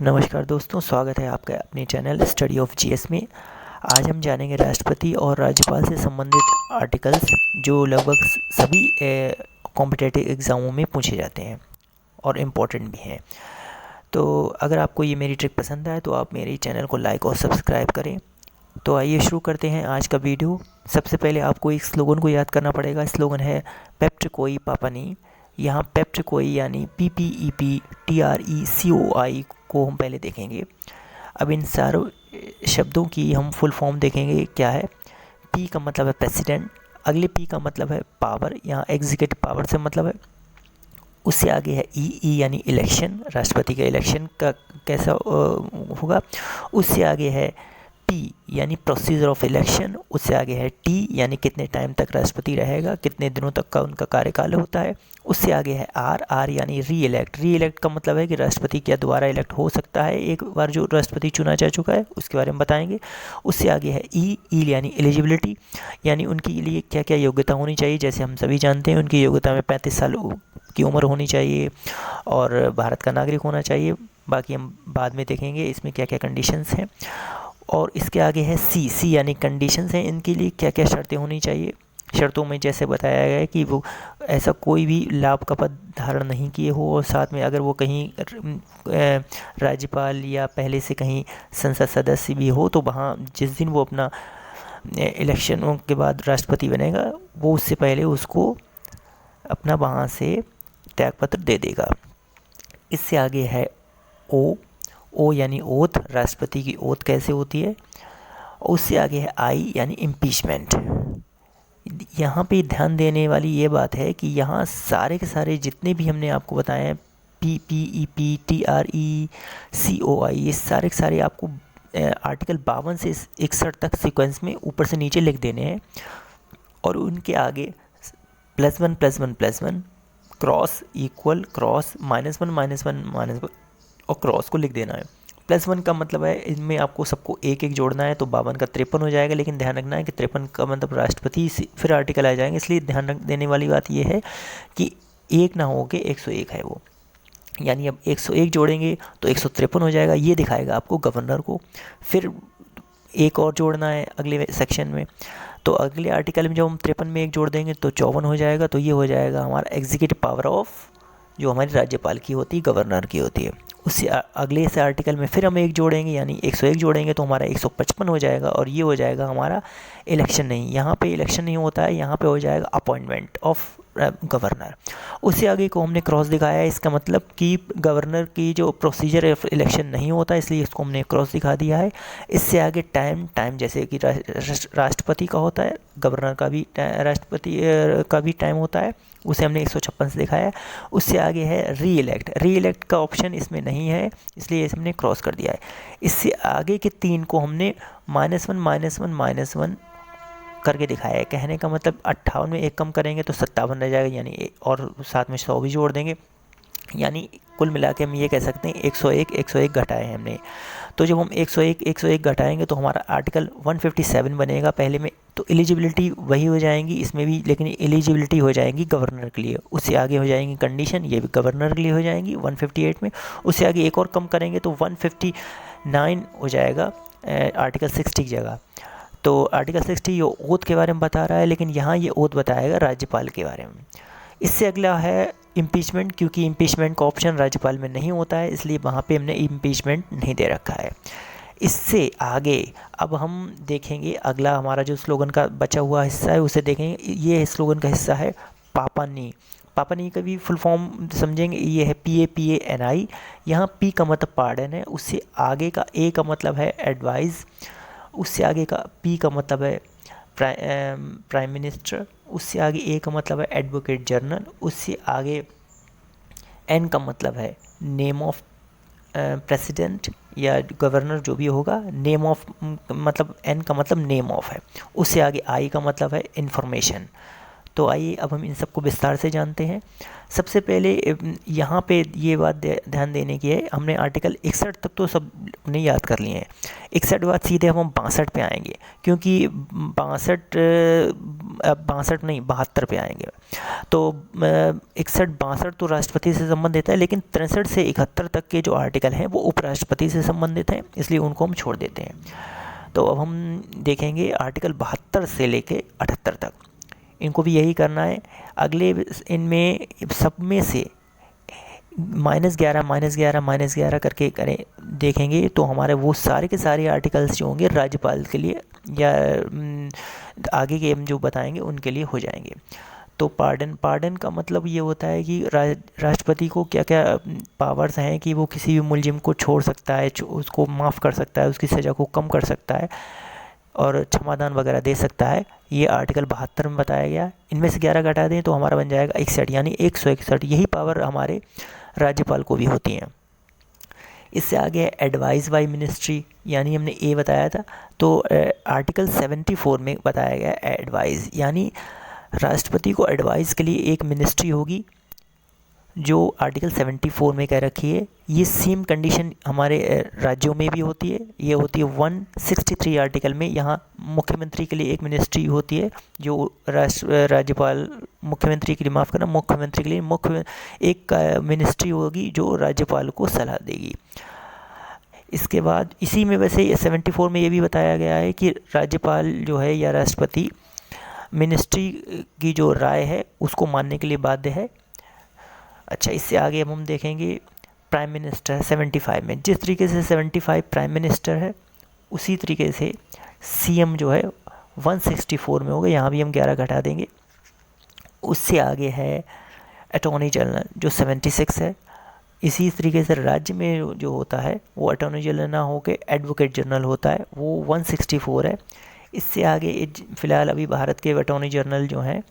नमस्कार दोस्तों, स्वागत है आपका अपने चैनल स्टडी ऑफ जीएस में। आज हम जानेंगे राष्ट्रपति और राज्यपाल से संबंधित आर्टिकल्स जो लगभग सभी कॉम्पिटिटिव एग्ज़ामों में पूछे जाते हैं और इम्पोर्टेंट भी हैं। तो अगर आपको ये मेरी ट्रिक पसंद आए तो आप मेरे चैनल को लाइक और सब्सक्राइब करें। तो आइए शुरू करते हैं आज का वीडियो। सबसे पहले आपको एक स्लोगन को याद करना पड़ेगा। स्लोगन है पेप्ट कोई पापा नहीं। यहाँ पेप्ट कोई यानी PPEPTRECOI को हम पहले देखेंगे। अब इन सारों शब्दों की हम फुल फॉर्म देखेंगे क्या है। पी का मतलब है प्रेसिडेंट, अगले पी का मतलब है पावर, यहाँ एग्जीक्यूटिव पावर से मतलब है। उससे आगे है ई यानी इलेक्शन, राष्ट्रपति का इलेक्शन का कैसा होगा। उससे आगे है पी यानी प्रोसीजर ऑफ इलेक्शन। उससे आगे है टी यानी कितने टाइम तक राष्ट्रपति रहेगा, कितने दिनों तक का उनका कार्यकाल होता है। उससे आगे है आर यानी री इलेक्ट का मतलब है कि राष्ट्रपति क्या दोबारा इलेक्ट हो सकता है एक बार जो राष्ट्रपति चुना जा चुका है, उसके बारे में बताएंगे। उससे आगे है ई यानी एलिजिबिलिटी, यानी उनके लिए क्या क्या योग्यता होनी चाहिए। जैसे हम सभी जानते हैं उनकी योग्यता में 35 साल की उम्र होनी चाहिए और भारत का नागरिक होना चाहिए। बाकी हम बाद में देखेंगे इसमें क्या क्या कंडीशंस हैं। और इसके आगे है सी यानी कंडीशंस हैं, इनके लिए क्या क्या शर्तें होनी चाहिए। शर्तों में जैसे बताया गया है कि वो ऐसा कोई भी लाभ का पद धारण नहीं किए हो और साथ में अगर वो कहीं राज्यपाल या पहले से कहीं संसद सदस्य भी हो तो वहाँ जिस दिन वो अपना इलेक्शनों के बाद राष्ट्रपति बनेगा वो उससे पहले उसको अपना वहाँ से त्यागपत्र दे देगा। इससे आगे है ओ यानी ओथ, राष्ट्रपति की ओथ कैसे होती है। उससे आगे है आई यानी इम्पीचमेंट। यहाँ पे ध्यान देने वाली ये बात है कि यहाँ सारे के सारे जितने भी हमने आपको बताए हैं PPEPTRECOI, ये सारे के सारे आपको आर्टिकल 52 से 61 तक सीक्वेंस में ऊपर से नीचे लिख देने हैं। और उनके आगे +1+1+1 क्रॉस इक्वल क्रॉस -1 और क्रॉस को लिख देना है। +1 का मतलब है इनमें आपको सबको एक एक जोड़ना है तो 52 का 53 हो जाएगा। लेकिन ध्यान रखना है कि 53 का मतलब राष्ट्रपति से फिर आर्टिकल आ जाएंगे, इसलिए ध्यान रख देने वाली बात यह है कि एक ना हो के 101 है वो, यानी अब 101 जोड़ेंगे तो 153 हो जाएगा। ये दिखाएगा आपको गवर्नर को। फिर एक और जोड़ना है अगले सेक्शन में, तो अगले आर्टिकल में जब हम 53 में एक जोड़ देंगे तो 54 हो जाएगा। तो ये हो जाएगा हमारा एग्जीक्यूटिव पावर ऑफ, जो हमारी राज्यपाल की होती है, गवर्नर की होती है। उससे अगले से आर्टिकल में फिर हम एक जोड़ेंगे यानी 101 जोड़ेंगे तो हमारा 155 हो जाएगा। और ये हो जाएगा हमारा इलेक्शन नहीं, यहाँ पे इलेक्शन नहीं होता है, यहाँ पे हो जाएगा अपॉइंटमेंट ऑफ गवर्नर। उससे आगे को हमने क्रॉस दिखाया है, इसका मतलब कि गवर्नर की जो प्रोसीजर ऑफ इलेक्शन नहीं होता, इसलिए इसको हमने क्रॉस दिखा दिया है। इससे आगे टाइम जैसे कि राष्ट्रपति का होता है, गवर्नर का भी राष्ट्रपति का भी टाइम होता है, उसे हमने 156 से दिखाया है। उससे आगे है री इलेक्ट का ऑप्शन इसमें नहीं है, इसलिए हमने क्रॉस कर दिया है। इससे आगे के 3 को हमने -1 करके दिखाया है। कहने का मतलब 58 में एक कम करेंगे तो 57 रह जाएगा, यानी और साथ में 100 भी जोड़ देंगे, यानी कुल मिला के हम ये कह सकते हैं 101 घटाए हैं हमने। तो जब हम 101 घटाएंगे तो हमारा आर्टिकल 157 बनेगा पहले में। तो एलिजिबिलिटी वही हो जाएंगी इसमें भी, लेकिन एलिजिबिलिटी हो जाएंगी गवर्नर के लिए। उससे आगे हो जाएंगी कंडीशन, ये भी गवर्नर के लिए हो जाएंगी 158 में। उससे आगे एक और कम करेंगे तो 159 हो जाएगा आर्टिकल 60 की जगह। तो आर्टिकल 60 ये ओथ के बारे में बता रहा है, लेकिन यहाँ ये ओथ बताएगा राज्यपाल के बारे में। इससे अगला है इम्पीचमेंट, क्योंकि इम्पीचमेंट का ऑप्शन राज्यपाल में नहीं होता है, इसलिए वहाँ पे हमने इम्पीचमेंट नहीं दे रखा है। इससे आगे अब हम देखेंगे अगला हमारा जो स्लोगन का बचा हुआ हिस्सा है उसे देखेंगे। ये स्लोगन का हिस्सा है पापानी का भी फुल फॉर्म समझेंगे। ये है PAPANI। यहाँ P का मतलब पार्डन है, उससे आगे का A का मतलब है एडवाइस, उससे आगे का P का मतलब है प्राइम मिनिस्टर, उससे आगे A का मतलब है एडवोकेट जनरल, उससे आगे N का मतलब है नेम ऑफ प्रेसिडेंट या गवर्नर जो भी होगा। नेम ऑफ मतलब N का मतलब नेम ऑफ है। उससे आगे I का मतलब है इंफॉर्मेशन। तो आइए अब हम इन सबको विस्तार से जानते हैं। सबसे पहले यहाँ पे ये बात ध्यान देने की है, हमने आर्टिकल 61 तक तो सब ने याद कर लिए हैं। 61 बाद सीधे हम 62 पे आएंगे, क्योंकि 72 पे आएंगे। तो 61 62 तो राष्ट्रपति से संबंधित है, लेकिन 63 से 71 तक के जो आर्टिकल हैं वो उपराष्ट्रपति से संबंधित हैं, इसलिए उनको हम छोड़ देते हैं। तो अब हम देखेंगे आर्टिकल 72 से लेके 78 तक, इनको भी यही करना है। अगले इनमें सब में से -11 करके करें देखेंगे तो हमारे वो सारे के सारे आर्टिकल्स जो होंगे राज्यपाल के लिए या आगे के हम जो बताएंगे उनके लिए हो जाएंगे। तो पार्डन का मतलब ये होता है कि राष्ट्रपति को क्या क्या पावर्स हैं कि वो किसी भी मुलजिम को छोड़ सकता है, उसको माफ़ कर सकता है, उसकी सज़ा को कम कर सकता है और क्षमादान वगैरह दे सकता है। ये आर्टिकल 72 में बताया गया। इनमें से 11 घटा दें तो हमारा बन जाएगा 61, यानी 161। यही पावर हमारे राज्यपाल को भी होती हैं। इससे आगे एडवाइस बाय मिनिस्ट्री, यानी हमने ए बताया था, तो आर्टिकल 74 में बताया गया एडवाइस, यानी राष्ट्रपति को एडवाइस के लिए एक मिनिस्ट्री होगी जो आर्टिकल 74 में कह रखी है। ये सेम कंडीशन हमारे राज्यों में भी होती है। ये होती है 163 आर्टिकल में। यहाँ मुख्यमंत्री के लिए एक मिनिस्ट्री होती है जो राज्यपाल मुख्यमंत्री के लिए माफ़ करना मुख्यमंत्री के लिए एक मिनिस्ट्री होगी जो राज्यपाल को सलाह देगी। इसके बाद इसी में वैसे 74 में ये भी बताया गया है कि राज्यपाल जो है या राष्ट्रपति मिनिस्ट्री की जो राय है उसको मानने के लिए बाध्य है। अच्छा, इससे आगे हम देखेंगे प्राइम मिनिस्टर 75 में। जिस तरीके से 75 प्राइम मिनिस्टर है उसी तरीके से सीएम जो है 164 में होगा। यहाँ भी हम 11 घटा देंगे। उससे आगे है अटॉर्नी जनरल जो 76 है। इसी तरीके से राज्य में जो होता है वो अटॉर्नी जनरल ना होकर एडवोकेट जनरल होता है, वो 164 है। इससे आगे फ़िलहाल अभी भारत के अटॉर्नी जनरल जो हैं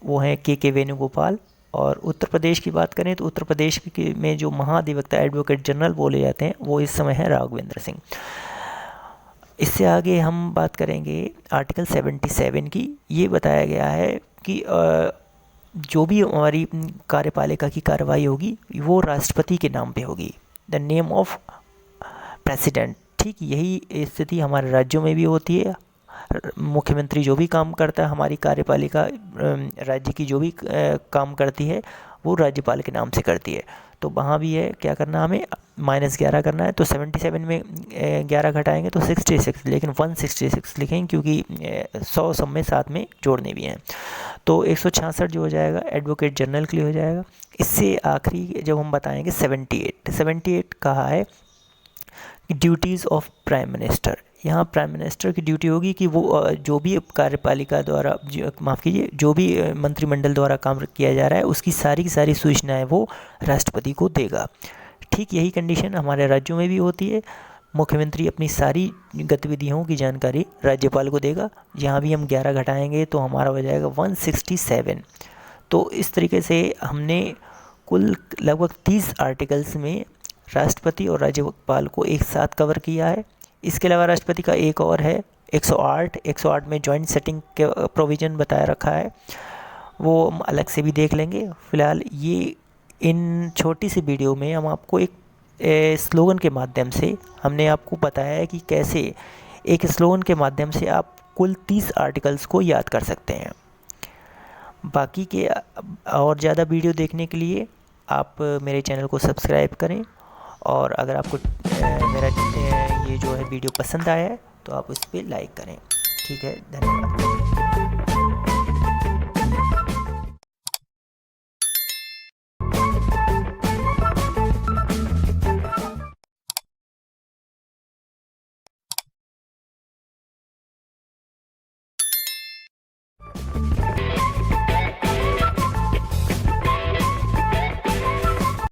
वो हैं के वेणुगोपाल। और उत्तर प्रदेश की बात करें तो उत्तर प्रदेश में जो महाधिवक्ता एडवोकेट जनरल बोले जाते हैं वो इस समय है राघवेंद्र सिंह। इससे आगे हम बात करेंगे आर्टिकल 77 की। ये बताया गया है कि जो भी हमारी कार्यपालिका की कार्रवाई होगी वो राष्ट्रपति के नाम पे होगी, द नेम ऑफ प्रेसिडेंट। ठीक यही स्थिति हमारे राज्यों में भी होती है। मुख्यमंत्री जो भी काम करता है, हमारी कार्यपालिका राज्य की जो भी काम करती है वो राज्यपाल के नाम से करती है। तो वहाँ भी है क्या करना, हमें -11 करना है। तो 77 में 11 घटाएंगे तो 66, लेकिन 166 लिखेंगे क्योंकि 100 सब में साथ में जोड़ने भी हैं। तो 166 जो हो जाएगा एडवोकेट जनरल के लिए हो जाएगा। इससे आखिरी जब हम बताएंगे 78 कहा है कि ड्यूटीज़ ऑफ प्राइम मिनिस्टर। यहाँ प्राइम मिनिस्टर की ड्यूटी होगी कि वो जो भी कार्यपालिका द्वारा जो भी मंत्रिमंडल द्वारा काम किया जा रहा है उसकी सारी की सारी सूचनाएं वो राष्ट्रपति को देगा। ठीक यही कंडीशन हमारे राज्यों में भी होती है। मुख्यमंत्री अपनी सारी गतिविधियों की जानकारी राज्यपाल को देगा। यहाँ भी हम 11 घटाएंगे तो हमारा हो जाएगा 167। तो इस तरीके से हमने कुल लगभग 30 आर्टिकल्स में राष्ट्रपति और राज्यपाल को एक साथ कवर किया है। इसके अलावा राष्ट्रपति का एक और है 108 में जॉइंट सेटिंग के प्रोविज़न बताया रखा है, वो हम अलग से भी देख लेंगे। फ़िलहाल ये इन छोटी सी वीडियो में हम आपको एक स्लोगन के माध्यम से हमने आपको बताया है कि कैसे एक स्लोगन के माध्यम से आप कुल 30 आर्टिकल्स को याद कर सकते हैं। बाकी के और ज़्यादा वीडियो देखने के लिए आप मेरे चैनल को सब्सक्राइब करें, और अगर आपको मेरा ये जो है वीडियो पसंद आया है तो आप उस पर लाइक करें। ठीक है, धन्यवाद।